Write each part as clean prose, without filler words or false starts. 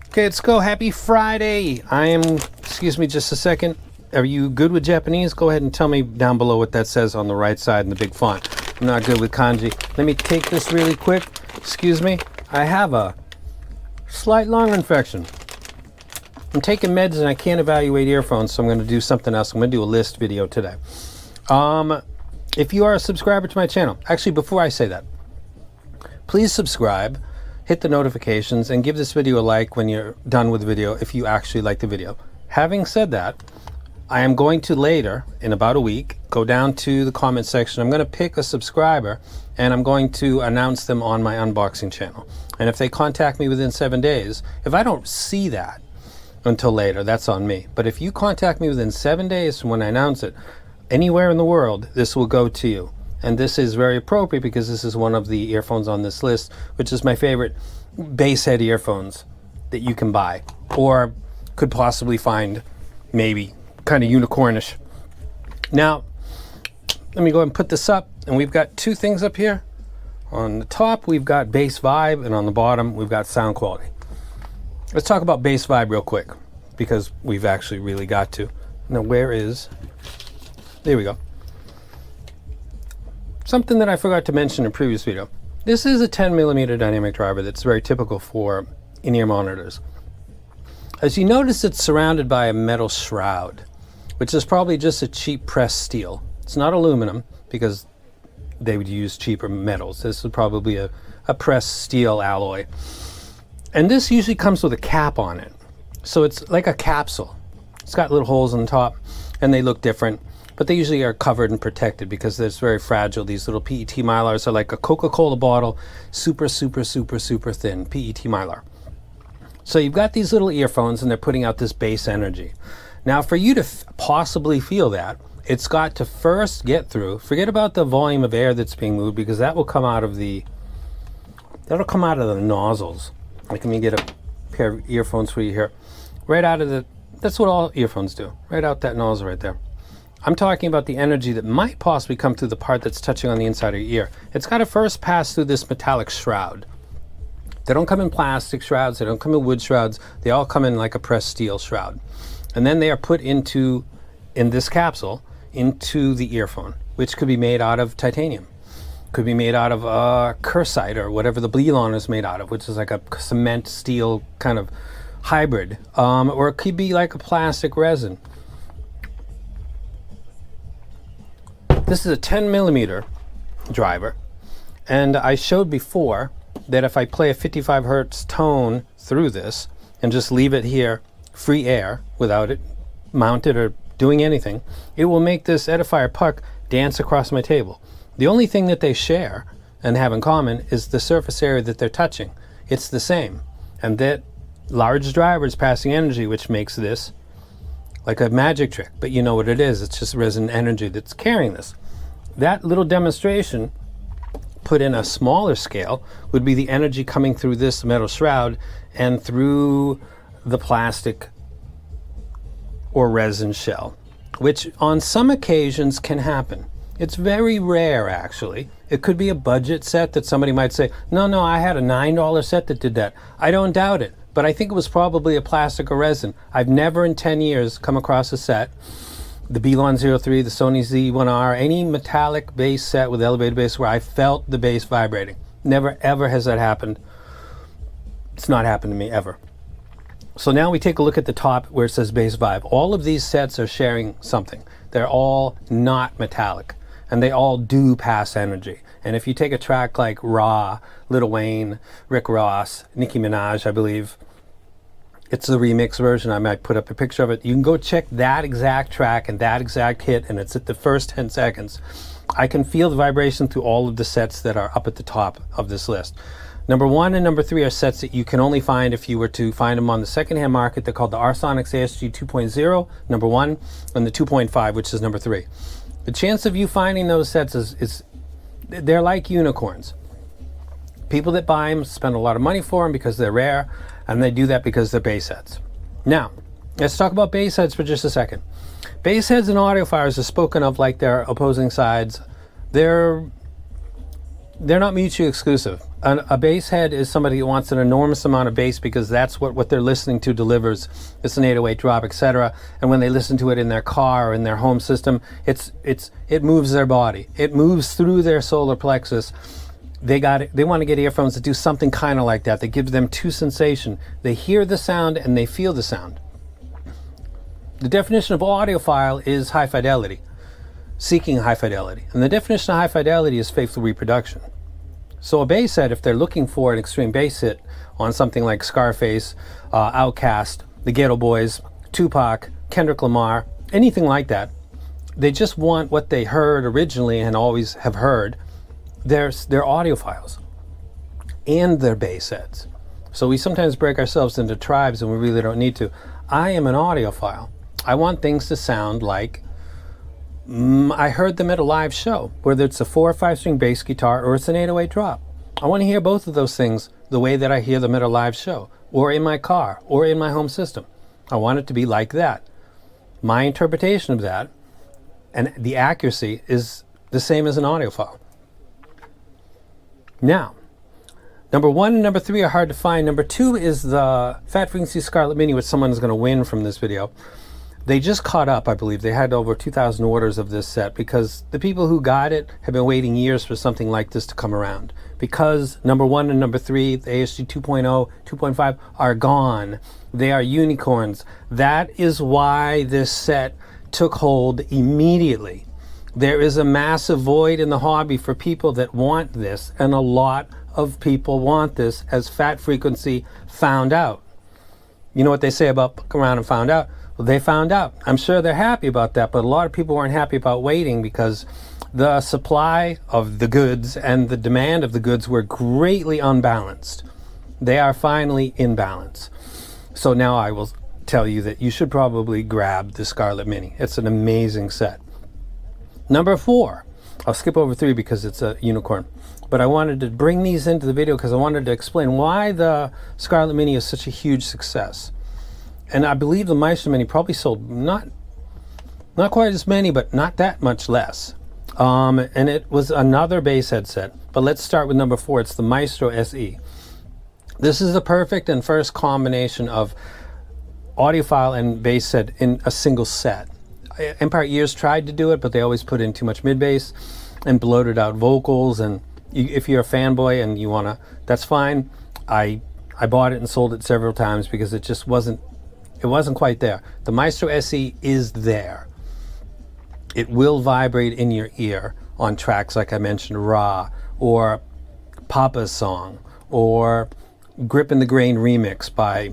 Okay, let's go. Happy Friday. Excuse me just a second. Are you good with Japanese? Go ahead and tell me down below what that says on the right side in the big font. I'm not good with kanji. Let me take this really quick. Excuse me. I have a slight lung infection. I'm taking meds and I can't evaluate earphones, so I'm going to do something else. I'm going to do a list video today. If you are a subscriber to my channel, actually before I say that, please subscribe, hit the notifications, and give this video a like when you're done with the video if you actually like the video. Having said that, I am going to later, in about a week, go down to the comment section. I'm going to pick a subscriber and I'm going to announce them on my unboxing channel. And if they contact me within 7 days, if I don't see that until later, that's on me. But if you contact me within 7 days from when I announce it, anywhere in the world, this will go to you. And this is very appropriate because this is one of the earphones on this list, which is my favorite Basshead earphones that you can buy or could possibly find, maybe kind of unicornish. Now, let me go ahead and put this up, and we've got two things up here. On the top, we've got bass vibe, and on the bottom, we've got sound quality. Let's talk about bass vibe real quick because we've actually really got to. Now, there we go. Something that I forgot to mention in a previous video. This is a 10mm dynamic driver that's very typical for in-ear monitors. As you notice, it's surrounded by a metal shroud, which is probably just a cheap pressed steel. It's not aluminum because they would use cheaper metals. This is probably a pressed steel alloy. And this usually comes with a cap on it. So it's like a capsule. It's got little holes on the top and they look different, but they usually are covered and protected because it's very fragile. These little PET Mylars are like a Coca-Cola bottle, super, super, super, super thin PET Mylar. So you've got these little earphones and they're putting out this bass energy. Now for you to possibly feel that, it's got to first get through, forget about the volume of air that's being moved because that will come out of the nozzles. Like, let me get a pair of earphones for you here. Right out of that's what all earphones do, right out that nozzle right there. I'm talking about the energy that might possibly come through the part that's touching on the inside of your ear. It's got to first pass through this metallic shroud. They don't come in plastic shrouds, they don't come in wood shrouds, they all come in like a pressed steel shroud. And then they are put in this capsule, into the earphone, which could be made out of titanium. Could be made out of Cursite or whatever the Bleelon is made out of, which is like a cement steel kind of hybrid. Or it could be like a plastic resin. This is a 10mm driver. And I showed before that if I play a 55 hertz tone through this and just leave it here, free air, without it mounted or doing anything, it will make this edifier puck dance across my table. The only thing that they share and have in common is the surface area that they're touching. It's the same. And that large driver is passing energy, which makes this like a magic trick. But you know what it is. It's just resonant energy that's carrying this. That little demonstration put in a smaller scale would be the energy coming through this metal shroud and through the plastic or resin shell, which on some occasions can happen. It's very rare, actually. It could be a budget set that somebody might say, no, I had a $9 set that did that. I don't doubt it, but I think it was probably a plastic or resin. I've never in 10 years come across a set, the Belon 03, the Sony Z1R, any metallic bass set with elevated bass where I felt the bass vibrating. Never, ever has that happened. It's not happened to me, ever. So now we take a look at the top where it says bass vibe. All of these sets are sharing something. They're all not metallic, and they all do pass energy. And if you take a track like Raw, Lil Wayne, Rick Ross, Nicki Minaj, I believe, it's the remix version. I might put up a picture of it. You can go check that exact track and that exact hit, and it's at the first 10 seconds. I can feel the vibration through all of the sets that are up at the top of this list. Number 1 and number 3 are sets that you can only find if you were to find them on the secondhand market. They're called the Arsonics ASG 2.0, number 1, and the 2.5, which is number 3. The chance of you finding those sets is they're like unicorns. People that buy them spend a lot of money for them because they're rare, and they do that because they're bass heads. Now, let's talk about bass heads for just a second. Bass heads and audiophiles are spoken of like they're opposing sides. They're they're not mutually exclusive. A bass head is somebody who wants an enormous amount of bass because that's what they're listening to delivers. It's an 808 drop, etc. And when they listen to it in their car or in their home system, it moves their body. It moves through their solar plexus. They want to get earphones that do something kind of like that. That gives them two sensations. They hear the sound and they feel the sound. The definition of audiophile is high fidelity, seeking high fidelity. And the definition of high fidelity is faithful reproduction. So a bass head, if they're looking for an extreme bass hit on something like Scarface, Outkast, the Ghetto Boys, Tupac, Kendrick Lamar, anything like that, they just want what they heard originally and always have heard. They're audiophiles, and they're bass heads. So we sometimes break ourselves into tribes and we really don't need to. I am an audiophile. I want things to sound like I heard them at a live show, whether it's a 4 or 5 string bass guitar or it's an 808 drop. I want to hear both of those things the way that I hear them at a live show, or in my car, or in my home system. I want it to be like that. My interpretation of that and the accuracy is the same as an audiophile. Now, number 1 and number 3 are hard to find. Number 2 is the Fat Frequency Scarlett Mini, which someone is going to win from this video. They just caught up, I believe. They had over 2,000 orders of this set because the people who got it have been waiting years for something like this to come around. Because number 1 and number 3, the ASG 2.0, 2.5, are gone. They are unicorns. That is why this set took hold immediately. There is a massive void in the hobby for people that want this, and a lot of people want this, as Fat Frequency found out. You know what they say about fuck around and found out? Well, they found out. I'm sure they're happy about that, but a lot of people weren't happy about waiting because the supply of the goods and the demand of the goods were greatly unbalanced. They are finally in balance. So now I will tell you that you should probably grab the Scarlett Mini. It's an amazing set. Number 4, I'll skip over 3 because it's a unicorn, but I wanted to bring these into the video because I wanted to explain why the Scarlett Mini is such a huge success. And I believe the Maestro Mini probably sold not quite as many, but not that much less. And it was another bass headset. But let's start with number 4. It's the Maestro SE. This is the perfect and first combination of audiophile and bass head in a single set. Empire Ears tried to do it, but they always put in too much mid bass and bloated out vocals. And if you're a fanboy and you wanna, that's fine. I bought it and sold it several times because it just wasn't quite there. The Maestro SE is there. It will vibrate in your ear on tracks like I mentioned, Raw, or Papa's Song, or Grip in the Grain Remix by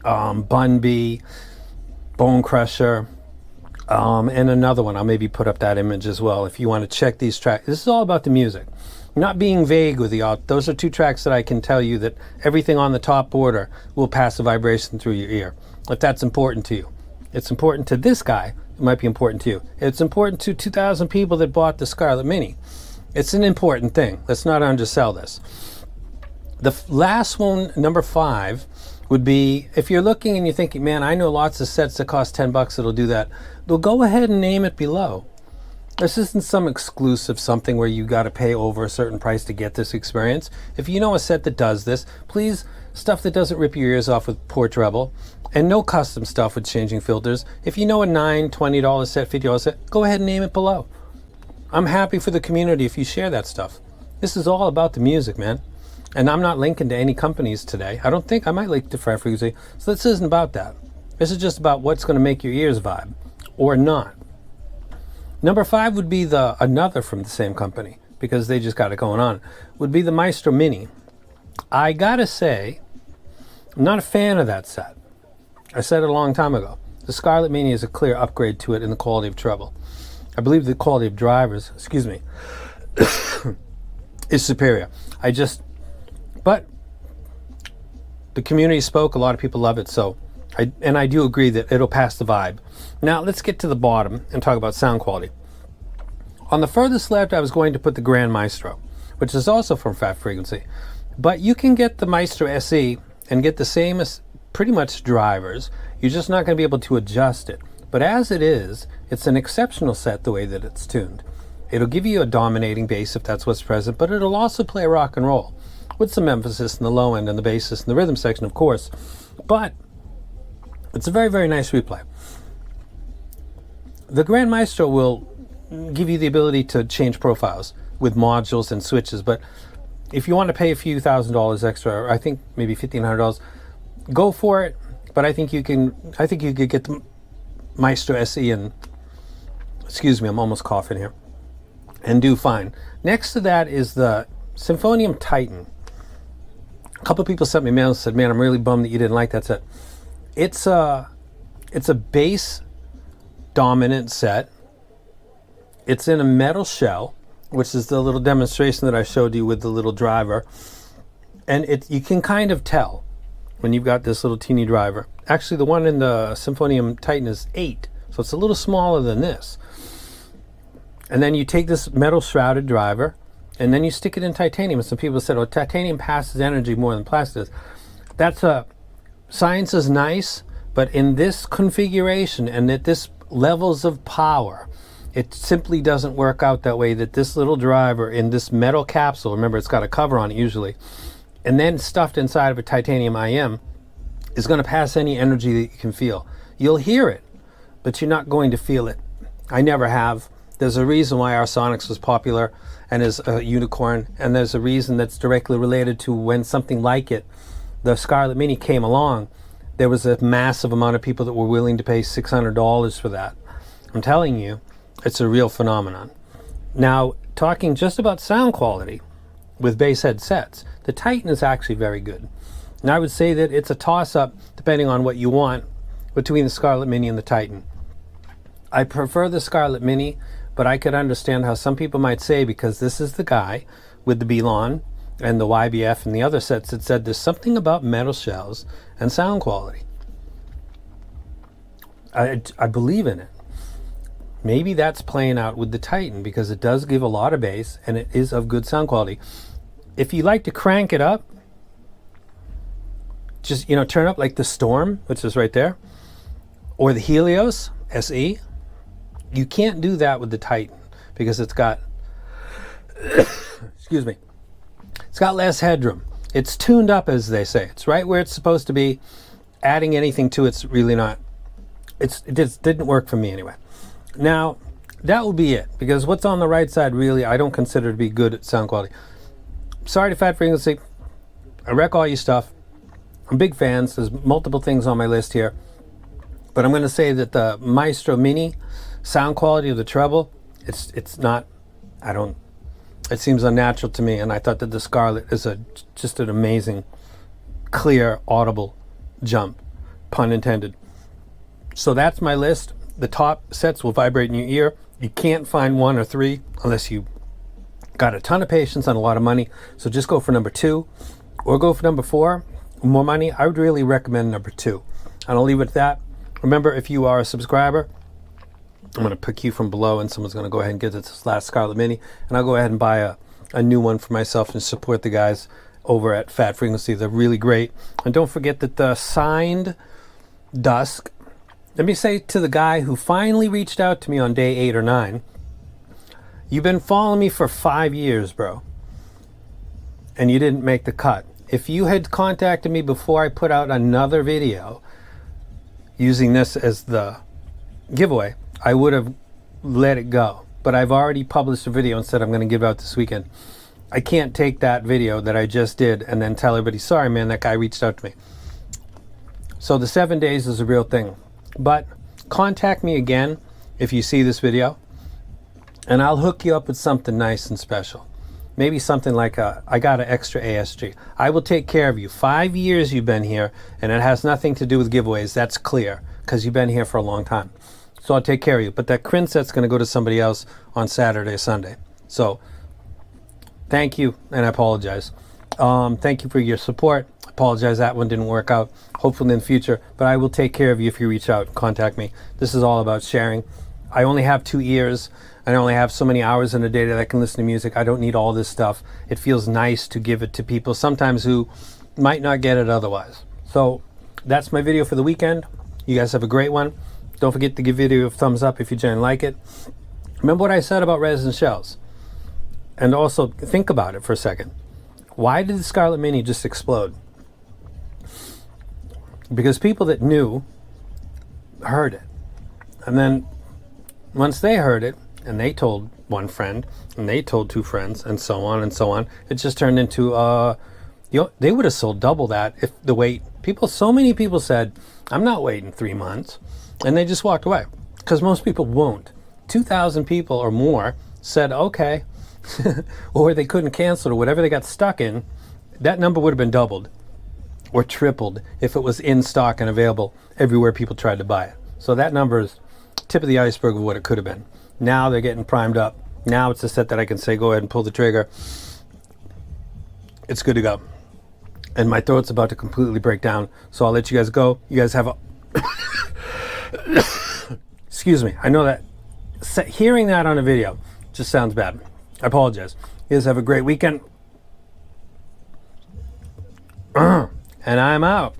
Bun B, Bone Crusher, and another one. I'll maybe put up that image as well if you want to check these tracks. This is all about the music. Not being vague with the those are 2 tracks that I can tell you that everything on the top border will pass a vibration through your ear. If that's important to you. It's important to this guy, it might be important to you. It's important to 2,000 people that bought the Scarlett Mini. It's an important thing. Let's not undersell this. The last one, number 5, would be, if you're looking and you're thinking, man, I know lots of sets that cost $10 that'll do that. Well, go ahead and name it below. This isn't some exclusive something where you got to pay over a certain price to get this experience. If you know a set that does this, please, stuff that doesn't rip your ears off with poor treble, and no custom stuff with changing filters. If you know a $9, $20 set, $50 set, go ahead and name it below. I'm happy for the community if you share that stuff. This is all about the music, man. And I'm not linking to any companies today. I don't think I might link to Fat Frequency. So this isn't about that. This is just about what's going to make your ears vibe, or not. Number 5 would be another from the same company, because they just got it going on, would be the Maestro Mini. I gotta say, I'm not a fan of that set. I said it a long time ago. The Scarlett Mini is a clear upgrade to it in the quality of treble. I believe the quality of drivers, is superior. But the community spoke, a lot of people love it, so I do agree that it'll pass the vibe. Now let's get to the bottom and talk about sound quality. On the furthest left, I was going to put the Grand Maestro, which is also from Fat Frequency. But you can get the Maestro SE and get the same as pretty much drivers. You're just not going to be able to adjust it. But as it is, it's an exceptional set the way that it's tuned. It'll give you a dominating bass if that's what's present, but it'll also play rock and roll with some emphasis in the low end and the bassist and the rhythm section, of course. But it's a very, very nice replay. The Grand Maestro will give you the ability to change profiles with modules and switches, but if you want to pay a few $1,000s extra, or I think maybe $1,500, go for it. But I think you could get the Maestro SE and, excuse me, I'm almost coughing here, and do fine. Next to that is the Symphonium Titan. A couple of people sent me mail and said, man, I'm really bummed that you didn't like that set. It's a bass dominant set. It's in a metal shell, which is the little demonstration that I showed you with the little driver. And you can kind of tell when you've got this little teeny driver. Actually, the one in the Symphonium Titan is 8, so it's a little smaller than this. And then you take this metal shrouded driver, and then you stick it in titanium. And some people said, oh, titanium passes energy more than plastic does. Science is nice, but in this configuration and at this levels of power, it simply doesn't work out that way, that this little driver in this metal capsule, remember it's got a cover on it usually, and then stuffed inside of a titanium IM, is going to pass any energy that you can feel. You'll hear it, but you're not going to feel it. I never have. There's a reason why our Sonics was popular and is a unicorn, and there's a reason that's directly related to when something like it, the Scarlett Mini, came along. There was a massive amount of people that were willing to pay $600 for that. I'm telling you, it's a real phenomenon. Now, talking just about sound quality with Basshead sets, the Titan is actually very good. And I would say that it's a toss-up, depending on what you want, between the Scarlett Mini and the Titan. I prefer the Scarlett Mini, but I could understand how some people might say, because this is the guy with the Belon and the YBF and the other sets that said there's something about metal shells and sound quality. I believe in it. Maybe that's playing out with the Titan, because it does give a lot of bass and it is of good sound quality. If you like to crank it up, just, turn up like the Storm, which is right there, or the Helios SE. You can't do that with the Titan because it's got, excuse me, it's got less headroom. It's tuned up, as they say. It's right where it's supposed to be. Adding anything to it's really not. It just didn't work for me anyway. Now, that will be it, because what's on the right side really I don't consider to be good at sound quality. Sorry to Fat Frequency. I wreck all your stuff. I'm big fans. There's multiple things on my list here. But I'm going to say that the Maestro Mini sound quality of the treble, it's not, it seems unnatural to me, and I thought that the Scarlett is just an amazing, clear, audible jump, pun intended. So that's my list. The top sets will vibrate in your ear. You can't find 1 or 3 unless you got a ton of patience and a lot of money. So just go for number 2 or go for number 4. More money, I would really recommend number 2. And I'll leave it at that. Remember, if you are a subscriber, I'm going to pick you from below, and someone's going to go ahead and get this last Scarlett Mini, and I'll go ahead and buy a new one for myself and support the guys over at Fat Frequency. They're really great. And don't forget that the signed Dusk, let me say to the guy who finally reached out to me on day 8 or 9, you've been following me for 5 years, bro, and you didn't make the cut. If you had contacted me before I put out another video using this as the giveaway, I would have let it go. But I've already published a video and said I'm going to give out this weekend. I can't take that video that I just did and then tell everybody, sorry man, that guy reached out to me. So the 7 days is a real thing. But contact me again if you see this video, and I'll hook you up with something nice and special. Maybe something like I got an extra ASG. I will take care of you. 5 years you've been here, and it has nothing to do with giveaways. That's clear, because you've been here for a long time. So I'll take care of you. But that Crin set's going to go to somebody else on Saturday or Sunday. So thank you, and I apologize. Thank you for your support. I apologize that one didn't work out. Hopefully in the future. But I will take care of you if you reach out and contact me. This is all about sharing. I only have 2 ears. I only have so many hours in a day that I can listen to music. I don't need all this stuff. It feels nice to give it to people sometimes who might not get it otherwise. So that's my video for the weekend. You guys have a great one. Don't forget to give the video a thumbs up if you generally like it. Remember what I said about resin shells? And also think about it for a second. Why did the Scarlett Mini just explode? Because people that knew heard it. And then once they heard it, and they told one friend, and they told two friends, and so on and so on, it just turned into, they would have sold double that if the wait, so many people said, I'm not waiting 3 months. And they just walked away. Because most people won't. 2,000 people or more said, okay. Or they couldn't cancel or whatever they got stuck in, that number would have been doubled or tripled if it was in stock and available everywhere people tried to buy it. So that number is tip of the iceberg of what it could have been. Now they're getting primed up. Now it's a set that I can say, go ahead and pull the trigger. It's good to go. And my throat's about to completely break down, so I'll let you guys go. You guys have a... Excuse me. I know that hearing that on a video just sounds bad. I apologize. You guys have a great weekend. And I'm out.